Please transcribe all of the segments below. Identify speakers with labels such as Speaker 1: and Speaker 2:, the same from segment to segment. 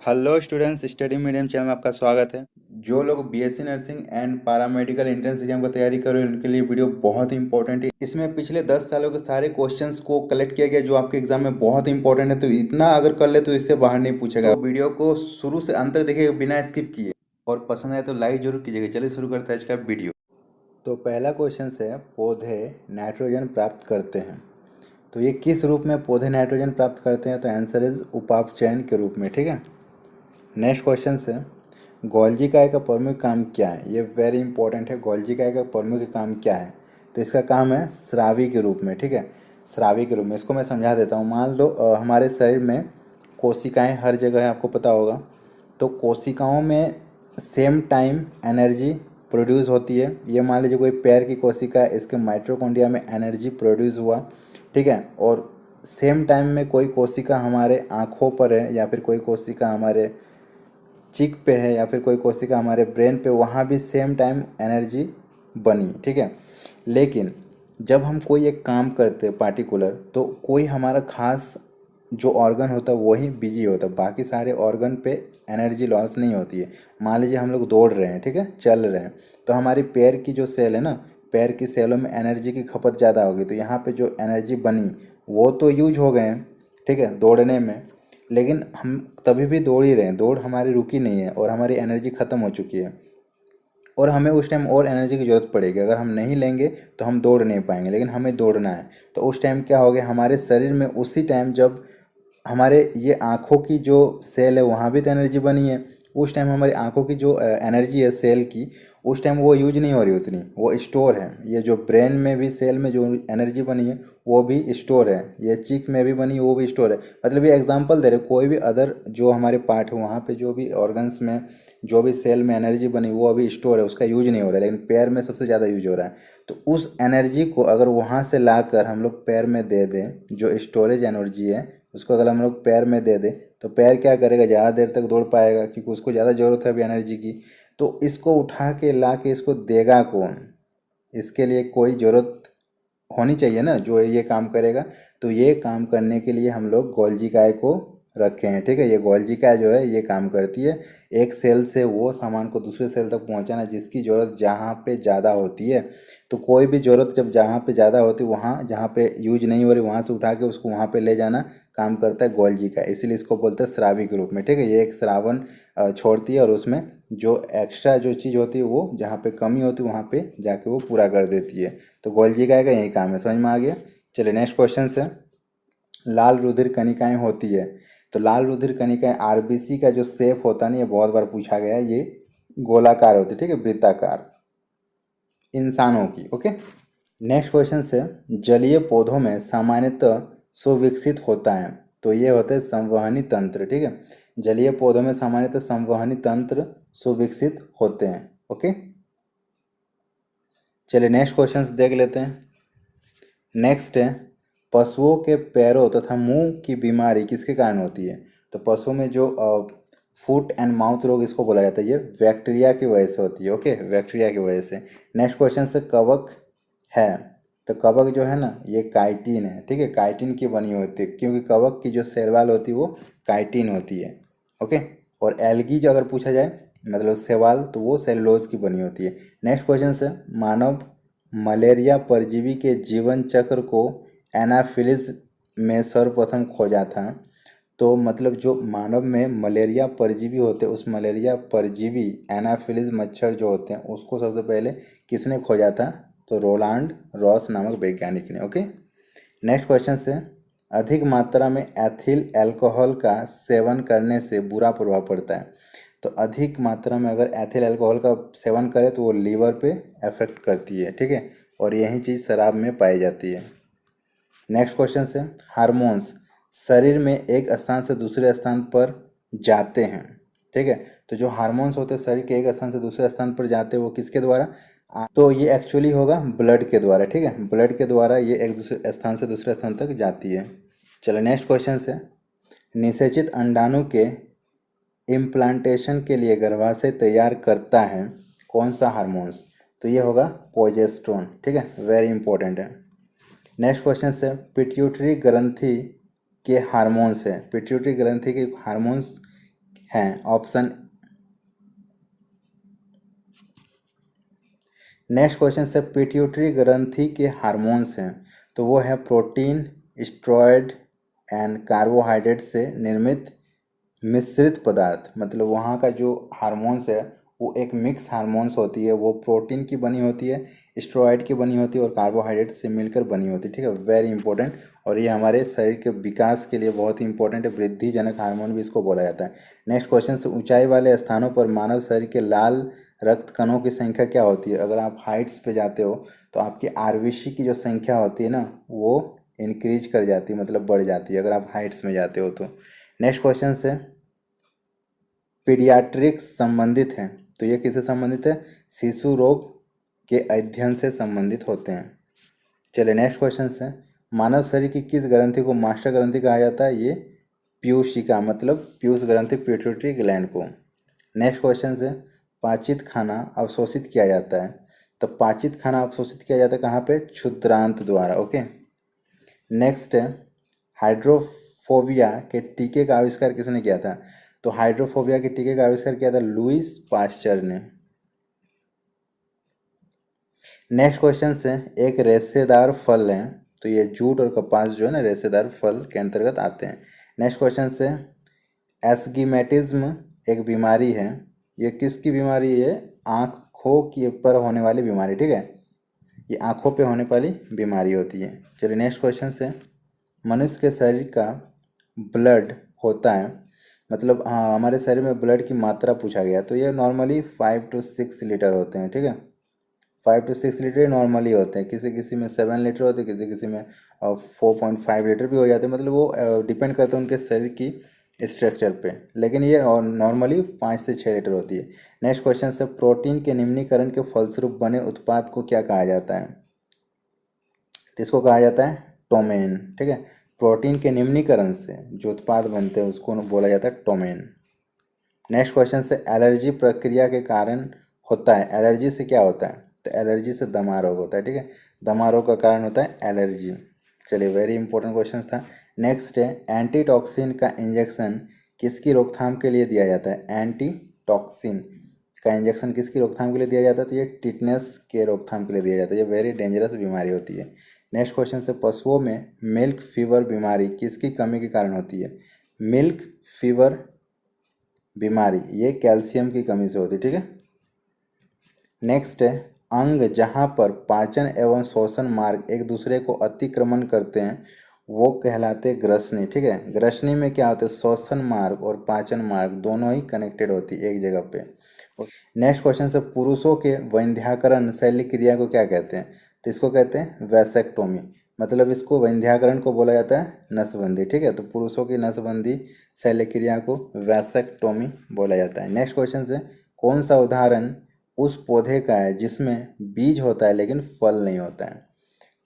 Speaker 1: Hello students, study medium channel में आपका स्वागत है। जो लोग BSc nursing and paramedical entrance exam का तैयारी कर रहे हैं उनके लिए वीडियो बहुत ही इंपॉर्टेंट है। इसमें पिछले 10 सालों के सारे क्वेश्चंस को कलेक्ट किया गया जो आपके एग्जाम में बहुत ही इंपॉर्टेंट है। तो इतना अगर कर ले तो इससे बाहर नहीं पूछेगा। तो वीडियो को शुरू से अंत तक देखिएगा बिना स्किप किए, और पसंद आए तो लाइक जरूर कीजिएगा। चलिए शुरू करते हैं आज का वीडियो। तो पहला क्वेश्चन है, पौधे नाइट्रोजन प्राप्त करते हैं तो ये किस रूप में पौधे नाइट्रोजन प्राप्त करते हैं? तो आंसर इज उपापचयन के रूप में। ठीक है। नेक्स्ट क्वेश्चन है, गोल्जी काय का प्रमुख काम क्या है? ये वेरी इंपॉर्टेंट है। गोल्जी काय का प्रमुख काम क्या है? तो इसका काम है स्रावी के रूप में। ठीक है, स्रावी के रूप में। इसको मैं समझा देता हूँ। मान लो हमारे शरीर में कोशिकाएं हर जगह है, आपको पता होगा। तो कोशिकाओं में सेम टाइम एनर्जी प्रोड्यूस होती है। ये मान लीजिए कोई पैर की कोशिका है, इसके माइटोकॉन्ड्रिया में एनर्जी प्रोड्यूस हुआ। ठीक है। और सेम टाइम में कोई कोशिका हमारे आँखों पर है, या फिर कोई कोशिका हमारे चिक पे है, या फिर कोई कोशिका हमारे ब्रेन पे, वहाँ भी सेम टाइम एनर्जी बनी। ठीक है। लेकिन जब हम कोई एक काम करते हैं पार्टिकुलर, तो कोई हमारा खास जो ऑर्गन होता है वही बिजी होता है, बाकी सारे ऑर्गन पे एनर्जी लॉस नहीं होती है। मान लीजिए हम लोग दौड़ रहे हैं, ठीक है, चल रहे हैं, तो हमारी पैर की जो सेल है ना, पैर की सेलों में एनर्जी की खपत ज़्यादा होगी, तो यहाँ पे जो एनर्जी बनी वो तो यूज हो गए हैं, ठीक है, दौड़ने में। लेकिन हम तभी भी दौड़ ही रहे हैं, दौड़ हमारी रुकी नहीं है, और हमारी एनर्जी ख़त्म हो चुकी है, और हमें उस टाइम और एनर्जी की ज़रूरत पड़ेगी। अगर हम नहीं लेंगे तो हम दौड़ नहीं पाएंगे, लेकिन हमें दौड़ना है। तो उस टाइम क्या हो गया, हमारे शरीर में उसी टाइम जब हमारे ये आँखों की जो सेल है वहाँ भी तो एनर्जी बनी है, उस टाइम हमारी आँखों की जो एनर्जी है सेल की, उस टाइम वो यूज नहीं हो रही उतनी, वो स्टोर है। ये जो ब्रेन में भी सेल में जो एनर्जी बनी है वो भी स्टोर है, ये चिक में भी बनी वो भी स्टोर है। मतलब ये एग्जांपल दे रहे, कोई भी अदर जो हमारे पार्ट है वहाँ पे जो भी ऑर्गन्स में जो भी सेल में एनर्जी बनी वो अभी स्टोर है, उसका यूज नहीं हो रहा है, लेकिन पैर में सबसे ज़्यादा यूज हो रहा है। तो उस एनर्जी को अगर वहाँ से ला कर हम लोग पैर में दे दें, जो स्टोरेज एनर्जी है उसको अगर हम लोग पैर में दे दें, तो पैर क्या करेगा, ज़्यादा देर तक दौड़ पाएगा, क्योंकि उसको ज़्यादा ज़रूरत है अभी एनर्जी की। तो इसको उठा के ला के इसको देगा कौन? इसके लिए कोई ज़रूरत होनी चाहिए ना जो ये काम करेगा। तो ये काम करने के लिए हम लोग गोल्जी काय को रखे हैं। ठीक है, ये गोल्जी काय जो है ये काम करती है, एक सेल से वो सामान को दूसरे सेल तक पहुंचाना जिसकी ज़रूरत जहाँ पे ज़्यादा होती है। तो कोई भी ज़रूरत जब जहाँ पे ज़्यादा होती है, वहाँ जहाँ पे यूज नहीं हो रही वहाँ से उठा के उसको वहाँ पे ले जाना काम करता है गोल्जी काय। इसीलिए इसको बोलते हैं स्रावी के रूप में। ठीक है, ये एक श्रावण छोड़ती है, और उसमें जो एक्स्ट्रा जो चीज़ होती है वो जहाँ पे कमी होती है वहाँ पे जाके वो पूरा कर देती है। तो गोल्जी काय का यही काम है। समझ में आ गया? चलिए नेक्स्ट क्वेश्चन से, लाल रुधिर कणिकाएं होती है। तो लाल रुधिर कणिकाएं आरबीसी का जो शेप होता है ना, ये बहुत बार पूछा गया है, ये गोलाकार होती है, ठीक है, वृत्ताकार, इंसानों की। ओके। नेक्स्ट क्वेश्चन से, जलीय पौधों में सामान्यतः सुविकसित होता है। तो ये होते हैं संवहनी तंत्र। ठीक है, जलीय पौधों में सामान्यतः संवहनी तंत्र सुविकसित होते हैं। ओके। चलिए नेक्स्ट क्वेश्चन देख लेते हैं। नेक्स्ट है, पशुओं के पैरों तथा मुंह की बीमारी किसके कारण होती है? तो पशुओं में जो फुट एंड माउथ रोग इसको बोला जाता है, ये बैक्टीरिया की वजह से होती है। ओके, बैक्टीरिया की वजह से। नेक्स्ट क्वेश्चन से, कवक है। तो कवक जो है ना ये काइटिन है। ठीक है, काइटिन की बनी होती है, क्योंकि कवक की जो सेल वॉल होती है वो काइटिन होती है। ओके। और एल्गी जो अगर पूछा जाए मतलब सेवाल, तो वो सेलुलोज की बनी होती है। नेक्स्ट क्वेश्चन से, मानव मलेरिया परजीवी के जीवन चक्र को एनाफिलिस में सर्वप्रथम खोजा था। तो मतलब जो मानव में मलेरिया परजीवी होते हैं, उस मलेरिया परजीवी एनाफिलिस मच्छर जो होते हैं उसको सबसे पहले किसने खोजा था? तो रोलांड रॉस नामक वैज्ञानिक ने। ओके। नेक्स्ट क्वेश्चन से, अधिक मात्रा में एथिल अल्कोहल का सेवन करने से बुरा प्रभाव पड़ता है। तो अधिक मात्रा में अगर एथिल अल्कोहल का सेवन करें तो वो लीवर पे अफेक्ट करती है। ठीक है, और यही चीज़ शराब में पाई जाती है। नेक्स्ट क्वेश्चन से, हार्मोन्स शरीर में एक स्थान से दूसरे स्थान पर जाते हैं। ठीक है, तो जो हार्मोन्स होते हैं शरीर के एक स्थान से दूसरे स्थान पर जाते हैं, वो किसके द्वारा? तो ये एक्चुअली होगा ब्लड के द्वारा। ठीक है, ब्लड के द्वारा ये एक दूसरे स्थान से दूसरे स्थान तक जाती है। चलो नेक्स्ट क्वेश्चन से, निषेचित अंडाणु के इम्प्लांटेशन के लिए गर्भाशय तैयार करता है कौन सा हार्मोन्स? तो ये होगा प्रोजेस्टेरोन। ठीक है, वेरी इंपॉर्टेंट है। नेक्स्ट क्वेश्चन से, पिट्यूटरी ग्रंथि के हार्मोन्स है। पिट्यूटरी ग्रंथि के हार्मोन्स हैं। ऑप्शन नेक्स्ट क्वेश्चन से पिट्यूटरी ग्रंथि के हार्मोन्स हैं, तो वो है प्रोटीन, स्टेरॉयड एंड कार्बोहाइड्रेट से निर्मित मिश्रित पदार्थ। मतलब वहाँ का जो हार्मोन्स है वो एक मिक्स हार्मोन्स होती है, वो प्रोटीन की बनी होती है, स्टेरॉयड की बनी होती है और कार्बोहाइड्रेट से मिलकर बनी होती है। ठीक है, वेरी इंपॉर्टेंट। और ये हमारे शरीर के विकास के लिए बहुत ही इंपॉर्टेंट है, वृद्धिजनक हार्मोन भी इसको बोला जाता है। नेक्स्ट क्वेश्चन से ऊंचाई वाले स्थानों पर मानव शरीर के लाल रक्त कणों की संख्या क्या होती है? अगर आप हाइट्स पे जाते हो तो आपकी आरबीसी की जो संख्या होती है ना वो इंक्रीज कर जाती है, मतलब बढ़ जाती है अगर आप हाइट्स में जाते हो तो। नेक्स्ट क्वेश्चन से पीडियाट्रिक्स संबंधित हैं, तो ये किससे संबंधित है? शिशु रोग के अध्ययन से संबंधित होते हैं। चलिए नेक्स्ट क्वेश्चन है, मानव शरीर की किस ग्रंथि को मास्टर ग्रंथि कहा जाता है? ये पीयूषिका, मतलब पीयूष ग्रंथि, पिट्यूटरी ग्लैंड को। नेक्स्ट क्वेश्चन है, पाचित खाना अवशोषित किया जाता है, तो पाचित खाना अवशोषित किया जाता है कहाँ पे? क्षुद्रांत द्वारा। ओके। नेक्स्ट है, हाइड्रोफोबिया के टीके का आविष्कार किसने किया था? तो हाइड्रोफोबिया के टीके का आविष्कार किया था लुईस पास्चर ने। नेक्स्ट क्वेश्चन से, एक रेशेदार फल है, तो ये जूट और कपास जो है ना रेशेदार फल के अंतर्गत आते हैं। नेक्स्ट क्वेश्चन से, एस्गिमेटिज्म एक बीमारी है, ये किसकी बीमारी है? आँखों के ऊपर होने वाली बीमारी। ठीक है, ये आँखों पे होने वाली बीमारी होती है। चलिए नेक्स्ट क्वेश्चन से, मनुष्य के शरीर का ब्लड होता है, मतलब हाँ हमारे शरीर में ब्लड की मात्रा पूछा गया, तो ये नॉर्मली 5 to 6 लीटर होते हैं। ठीक है, 5 to 6 लीटर नॉर्मली होते हैं, किसी किसी में 7 लीटर होते हैं, किसी किसी में 4.5 लीटर भी हो जाते हैं, मतलब वो डिपेंड करते हैं उनके शरीर की स्ट्रक्चर पे, लेकिन ये नॉर्मली 5 से 6 लीटर होती है। नेक्स्ट क्वेश्चन से, प्रोटीन के निम्नीकरण के फलस्वरूप बने उत्पाद को क्या कहा जाता है? तो इसको कहा जाता है टोमेन। ठीक है, प्रोटीन के निम्नीकरण से जो उत्पाद बनते हैं उसको बोला जाता है टोमेन। नेक्स्ट क्वेश्चन से, एलर्जी प्रक्रिया के कारण होता है, एलर्जी से क्या होता है? तो एलर्जी से दमा रोग होता है। ठीक है, दमा रोग का कारण होता है एलर्जी। चलिए वेरी इंपॉर्टेंट क्वेश्चन था। नेक्स्ट है, एंटीटॉक्सिन का इंजेक्शन किसकी रोकथाम के लिए दिया जाता है? एंटीटॉक्सिन का इंजेक्शन किसकी रोकथाम के लिए दिया जाता है? तो ये टिटनेस के रोकथाम के लिए दिया जाता है, ये वेरी डेंजरस बीमारी होती है। नेक्स्ट क्वेश्चन से, पशुओं में मिल्क फीवर बीमारी किसकी कमी के कारण होती है? मिल्क फीवर बीमारी ये कैल्शियम की कमी से होती है। ठीक है, नेक्स्ट है, अंग जहाँ पर पाचन एवं श्वसन मार्ग एक दूसरे को अतिक्रमण करते हैं वो कहलाते ग्रसनी। ठीक है, ग्रसनी में क्या होता है? श्वसन मार्ग और पाचन मार्ग दोनों ही कनेक्टेड होती है एक जगह पे। नेक्स्ट क्वेश्चन से, पुरुषों के वैंध्याकरण शल्य क्रिया को क्या कहते हैं? तो इसको कहते हैं वैसेक्टोमी, मतलब इसको वैंध्याकरण को बोला जाता है नसबंदी। ठीक है, तो पुरुषों की नसबंदी शल्य क्रिया को वैसेक्टोमी बोला जाता है। नेक्स्ट क्वेश्चन से, कौन सा उदाहरण उस पौधे का है जिसमें बीज होता है लेकिन फल नहीं होता है?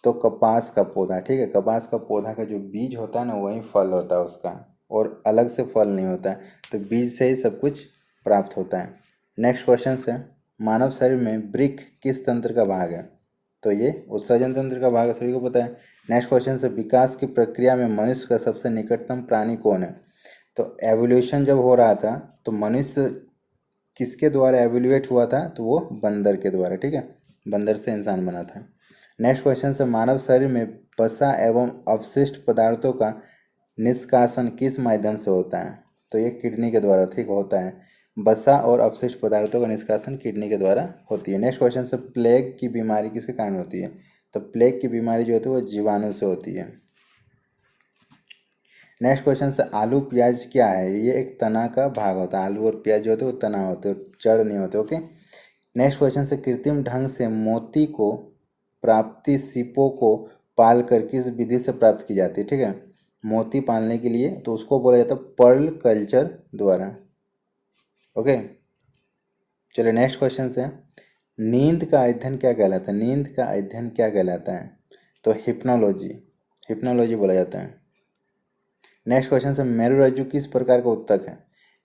Speaker 1: तो कपास का पौधा। ठीक है, कपास का पौधा का जो बीज होता है ना वही फल होता है उसका, और अलग से फल नहीं होता है, तो बीज से ही सब कुछ प्राप्त होता है। नेक्स्ट क्वेश्चन है, मानव शरीर में वृक्क किस तंत्र का भाग है? तो ये उत्सर्जन तंत्र का भाग है, सभी को पता है। नेक्स्ट क्वेश्चन से, विकास की प्रक्रिया में मनुष्य का सबसे निकटतम प्राणी कौन है? तो एवोल्यूशन जब हो रहा था तो मनुष्य किसके द्वारा एवोल्यूएट हुआ था? तो वो बंदर के द्वारा। ठीक है, बंदर से इंसान बना था। नेक्स्ट क्वेश्चन से, मानव शरीर में वसा एवं अवशिष्ट पदार्थों का निष्कासन किस माध्यम से होता है? तो ये किडनी के द्वारा ठीक होता है, वसा और अवशिष्ट पदार्थों का निष्कासन किडनी के द्वारा होती है। नेक्स्ट क्वेश्चन से, प्लेग की बीमारी किसके कारण होती है? तो प्लेग की बीमारी जो होती है वो जीवाणु से होती है। नेक्स्ट क्वेश्चन से, आलू प्याज क्या है? ये एक तना का भाग होता है, आलू और प्याज जो होते हैं वो तना होते हैं, जड़ नहीं होते। ओके। नेक्स्ट क्वेश्चन से, कृत्रिम ढंग से मोती को प्राप्ति सीपों को पालकर किस विधि से प्राप्त की जाती है? ठीक है, मोती पालने के लिए तो उसको बोला जाता है पर्ल कल्चर द्वारा। ओके। चलिए नेक्स्ट क्वेश्चन से, नींद का अध्ययन क्या कहलाता है? नींद का अध्ययन क्या कहलाता है? तो हिप्नोलॉजी, हिप्नोलॉजी बोला जाता है। नेक्स्ट क्वेश्चन से, मेरुरज्जु किस प्रकार का उत्तक है?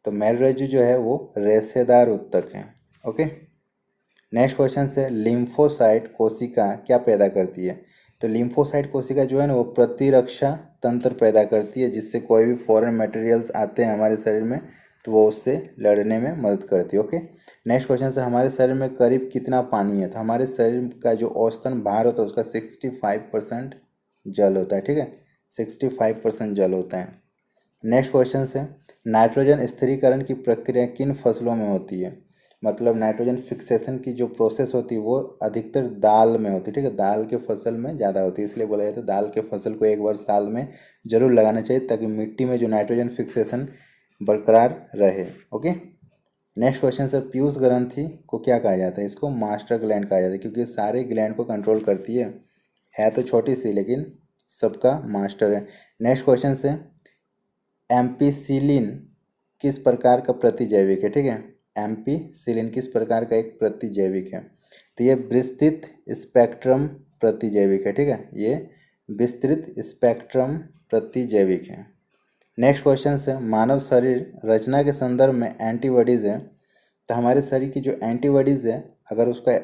Speaker 1: तो मेरुरज्जु जो है वो रेशेदार उत्तक है। ओके। नेक्स्ट क्वेश्चन से, लिम्फोसाइट कोशिका क्या पैदा करती है? तो लिम्फोसाइट कोशिका जो है ना वो प्रतिरक्षा तंत्र पैदा करती है, जिससे कोई भी फॉरेन मटेरियल्स आते हैं हमारे शरीर में तो वो उससे लड़ने में मदद करती है। ओके, नेक्स्ट क्वेश्चन से हमारे शरीर में करीब कितना पानी है? तो हमारे शरीर का जो औसतन भार होता है उसका 65% जल होता है। ठीक है, 65% जल होता है। नेक्स्ट क्वेश्चन है, नाइट्रोजन स्थिरीकरण की प्रक्रिया किन फसलों में होती है? मतलब नाइट्रोजन फिक्सेशन की जो प्रोसेस होती है वो अधिकतर दाल में होती है। ठीक है, दाल के फसल में ज़्यादा होती है, इसलिए बोला जाता है दाल के फसल को एक बार साल में जरूर लगाना चाहिए ताकि मिट्टी में जो नाइट्रोजन फिक्सेशन बरकरार रहे। ओके, नेक्स्ट क्वेश्चन है, पीयूष ग्रंथि को क्या कहा जाता है? इसको मास्टर ग्लैंड कहा जाता है क्योंकि सारे ग्लैंड को कंट्रोल करती है तो छोटी सी लेकिन सबका मास्टर है। नेक्स्ट क्वेश्चन है, एम्पीसिलिन किस प्रकार का प्रतिजैविक है? ठीक है, एम्पीसिलिन किस प्रकार का एक प्रतिजैविक है? तो ये विस्तृत स्पेक्ट्रम प्रतिजैविक है। ठीक है, ये विस्तृत स्पेक्ट्रम प्रतिजैविक है। नेक्स्ट क्वेश्चन है, मानव शरीर रचना के संदर्भ में एंटीबॉडीज़ है। तो हमारे शरीर की जो एंटीबॉडीज़ है अगर उसका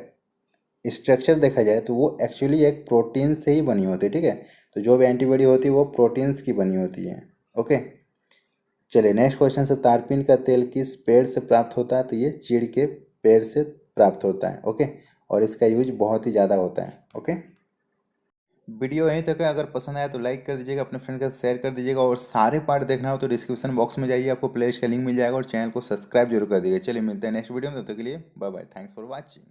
Speaker 1: स्ट्रक्चर देखा जाए तो वो एक्चुअली एक प्रोटीन से ही बनी होती है। ठीक है, तो जो भी एंटीबॉडी होती है वो प्रोटीन्स की बनी होती है। ओके, चलिए नेक्स्ट क्वेश्चन से, तारपीन का तेल किस पेड़ से प्राप्त होता है? तो ये चीड़ के पेड़ से प्राप्त होता है। ओके, और इसका यूज बहुत ही ज़्यादा होता है। ओके, वीडियो यहीं तक है, अगर पसंद आया तो लाइक कर दीजिएगा, अपने फ्रेंड के साथ शेयर कर दीजिएगा, और सारे पार्ट देखना हो तो डिस्क्रिप्शन बॉक्स में जाइए, आपको प्लेलिस्ट का लिंक मिल जाएगा, और चैनल को सब्सक्राइब जरूर कर दीजिएगा। चलिए मिलते हैं नेक्स्ट वीडियो में, तब तक के लिए bye bye, thanks for watching.